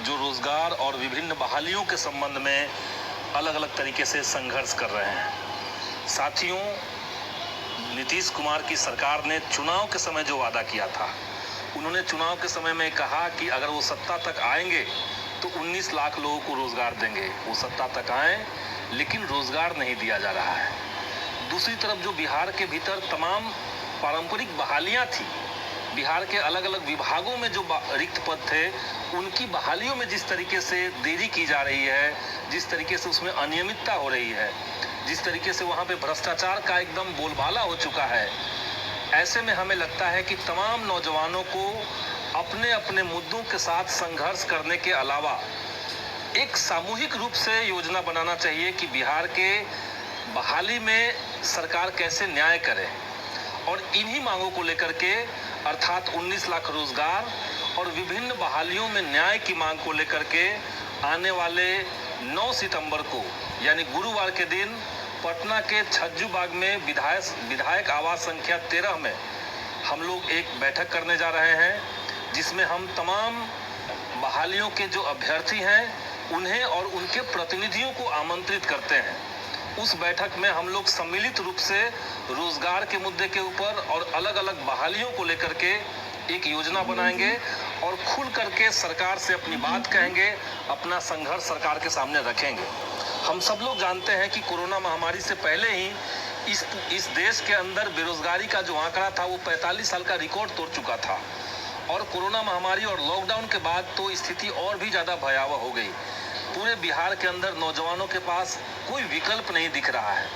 जो रोजगार और विभिन्न बहालियों के संबंध में अलग अलग तरीके से संघर्ष कर रहे हैं। साथियों, नीतीश कुमार की सरकार ने चुनाव के समय जो वादा किया था, उन्होंने चुनाव के समय में कहा कि अगर वो सत्ता तक आएंगे तो 19 लाख लोगों को रोजगार देंगे। वो सत्ता तक आए, लेकिन रोजगार नहीं दिया जा रहा है। दूसरी तरफ जो बिहार के भीतर तमाम पारंपरिक बहालियां थी, बिहार के अलग अलग विभागों में जो रिक्त पद थे, उनकी बहालियों में जिस तरीके से देरी की जा रही है, जिस तरीके से उसमें अनियमितता हो रही है, जिस तरीके से वहाँ पे भ्रष्टाचार का एकदम बोलबाला हो चुका है, ऐसे में हमें लगता है कि तमाम नौजवानों को अपने अपने मुद्दों के साथ संघर्ष करने के अलावा एक सामूहिक रूप से योजना बनाना चाहिए कि बिहार के बहाली में सरकार कैसे न्याय करे, और इन्हीं मांगों को लेकर के अर्थात 19 लाख रोजगार और विभिन्न बहालियों में न्याय की मांग को लेकर के आने वाले 9 सितंबर को यानी गुरुवार के दिन पटना के छज्जू बाग में विधायक आवास संख्या 13 में हम लोग एक बैठक करने जा रहे हैं, जिसमें हम तमाम बहालियों के जो अभ्यर्थी हैं उन्हें और उनके प्रतिनिधियों को आमंत्रित करते हैं। उस बैठक में हम लोग सम्मिलित रूप से रोजगार के मुद्दे के ऊपर और अलग अलग बहालियों को लेकर के एक योजना बनाएंगे और खुल करके सरकार से अपनी बात कहेंगे, अपना संघर्ष सरकार के सामने रखेंगे। हम सब लोग जानते हैं कि कोरोना महामारी से पहले ही इस देश के अंदर बेरोजगारी का जो आंकड़ा था वो 45 साल का रिकॉर्ड तोड़ चुका था, और कोरोना महामारी और लॉकडाउन के बाद तो स्थिति और भी ज़्यादा भयावह हो गई। पूरे बिहार के अंदर नौजवानों के पास कोई विकल्प नहीं दिख रहा है।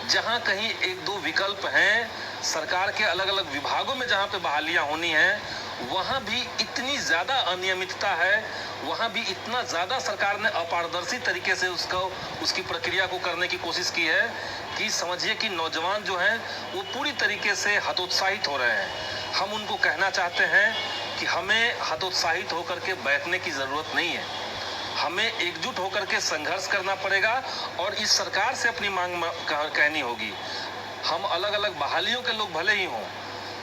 जहां कहीं एक दो विकल्प हैं, सरकार के अलग अलग विभागों में जहां पे बहालियां होनी हैं, वहां भी इतनी ज़्यादा अनियमितता है, वहां भी इतना ज़्यादा सरकार ने अपारदर्शी तरीके से उसकी प्रक्रिया को करने की कोशिश की है कि समझिए कि नौजवान जो हैं वो पूरी तरीके से हतोत्साहित हो रहे हैं। हम उनको कहना चाहते हैं कि हमें हतोत्साहित होकर के बैठने की ज़रूरत नहीं है, हमें एकजुट होकर के संघर्ष करना पड़ेगा और इस सरकार से अपनी मांग कहनी होगी। हम अलग अलग बहालियों के लोग भले ही हों,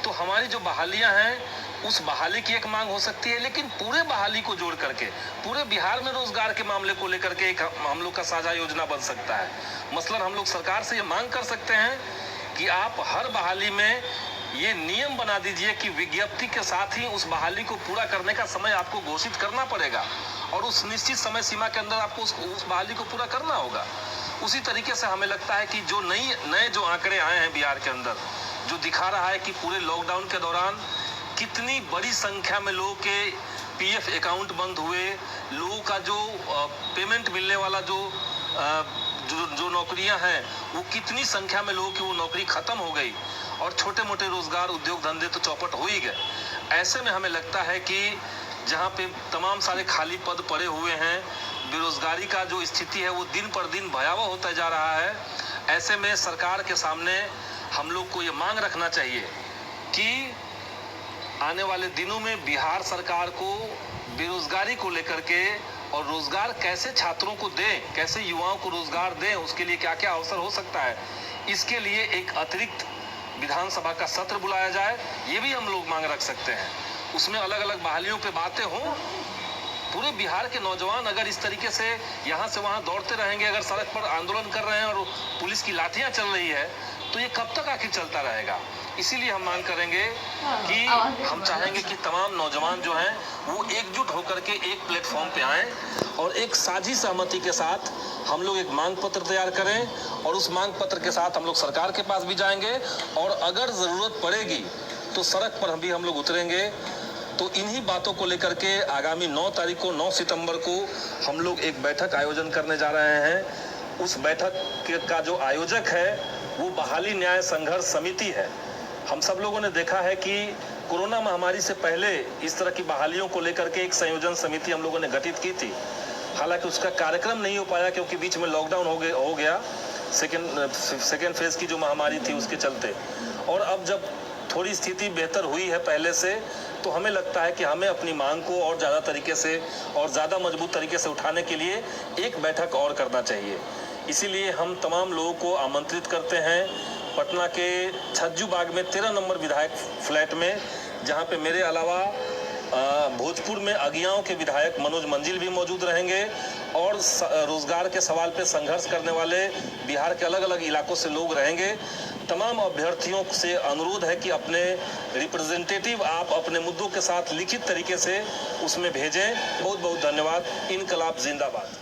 तो हमारी जो बहालियां हैं उस बहाली की एक मांग हो सकती है, लेकिन पूरे बहाली को जोड़ करके पूरे बिहार में रोजगार के मामले को लेकर के एक हम लोग का साझा योजना बन सकता है। मसलन हम लोग सरकार से ये मांग कर सकते हैं कि आप हर बहाली में ये नियम बना दीजिए कि विज्ञप्ति के साथ ही उस बहाली को पूरा करने का समय आपको घोषित करना पड़ेगा और उस निश्चित समय सीमा के अंदर आपको उस बहाली को पूरा करना होगा। उसी तरीके से हमें लगता है कि जो नए जो आंकड़े आए हैं बिहार के अंदर, जो दिखा रहा है कि पूरे लॉकडाउन के दौरान कितनी बड़ी संख्या में लोगों के पीएफ अकाउंट बंद हुए, लोगों का जो पेमेंट मिलने वाला जो नौकरियां हैं वो कितनी संख्या में लोगों की वो नौकरी खत्म हो गई, और छोटे मोटे रोजगार उद्योग धंधे तो चौपट हो ही गए। ऐसे में हमें लगता है कि जहाँ पे तमाम सारे खाली पद पड़े हुए हैं, बेरोजगारी का जो स्थिति है वो दिन पर दिन भयावह होता जा रहा है। ऐसे में सरकार के सामने हम लोग को ये मांग रखना चाहिए कि आने वाले दिनों में बिहार सरकार को बेरोजगारी को लेकर के और रोजगार कैसे छात्रों को दें, कैसे युवाओं को रोजगार दें, उसके लिए क्या क्या अवसर हो सकता है, इसके लिए एक अतिरिक्त विधानसभा का सत्र बुलाया जाए, ये भी हम लोग मांग रख सकते हैं। उसमें अलग अलग बहालियों पे बातें हों। पूरे बिहार के नौजवान अगर इस तरीके से यहाँ से वहाँ दौड़ते रहेंगे, अगर सड़क पर आंदोलन कर रहे हैं और पुलिस की लाठियाँ चल रही है, तो ये कब तक आखिर चलता रहेगा। इसीलिए हम मांग करेंगे कि हम चाहेंगे कि तमाम नौजवान जो हैं वो एकजुट होकर के एक प्लेटफॉर्म पे आएँ और एक साझी सहमति के साथ हम लोग एक मांग पत्र तैयार करें, और उस मांग पत्र के साथ हम लोग सरकार के पास भी जाएंगे, और अगर ज़रूरत पड़ेगी तो सड़क पर भी हम लोग उतरेंगे। तो इन्हीं बातों को लेकर के आगामी 9 तारीख को 9 सितंबर को हम लोग एक बैठक आयोजन करने जा रहे हैं। उस बैठक का जो आयोजक है वो बहाली न्याय संघर्ष समिति है। हम सब लोगों ने देखा है कि कोरोना महामारी से पहले इस तरह की बहालियों को लेकर के एक संयोजन समिति हम लोगों ने गठित की थी। हालांकि उसका कार्यक्रम नहीं हो पाया क्योंकि बीच में लॉकडाउन हो गया सेकेंड फेज की जो महामारी थी उसके चलते। और अब जब थोड़ी स्थिति बेहतर हुई है पहले से, तो हमें लगता है कि हमें अपनी मांग को और ज़्यादा तरीके से और ज़्यादा मजबूत तरीके से उठाने के लिए एक बैठक और करना चाहिए। इसीलिए हम तमाम लोगों को आमंत्रित करते हैं पटना के छज्जू बाग में 13 नंबर विधायक फ्लैट में, जहां पे मेरे अलावा भोजपुर में अगियाओं के विधायक मनोज मंजिल भी मौजूद रहेंगे और रोजगार के सवाल पे संघर्ष करने वाले बिहार के अलग अलग इलाकों से लोग रहेंगे। तमाम अभ्यर्थियों से अनुरोध है कि अपने रिप्रेजेंटेटिव आप अपने मुद्दों के साथ लिखित तरीके से उसमें भेजें। बहुत बहुत धन्यवाद। इनकलाब जिंदाबाद।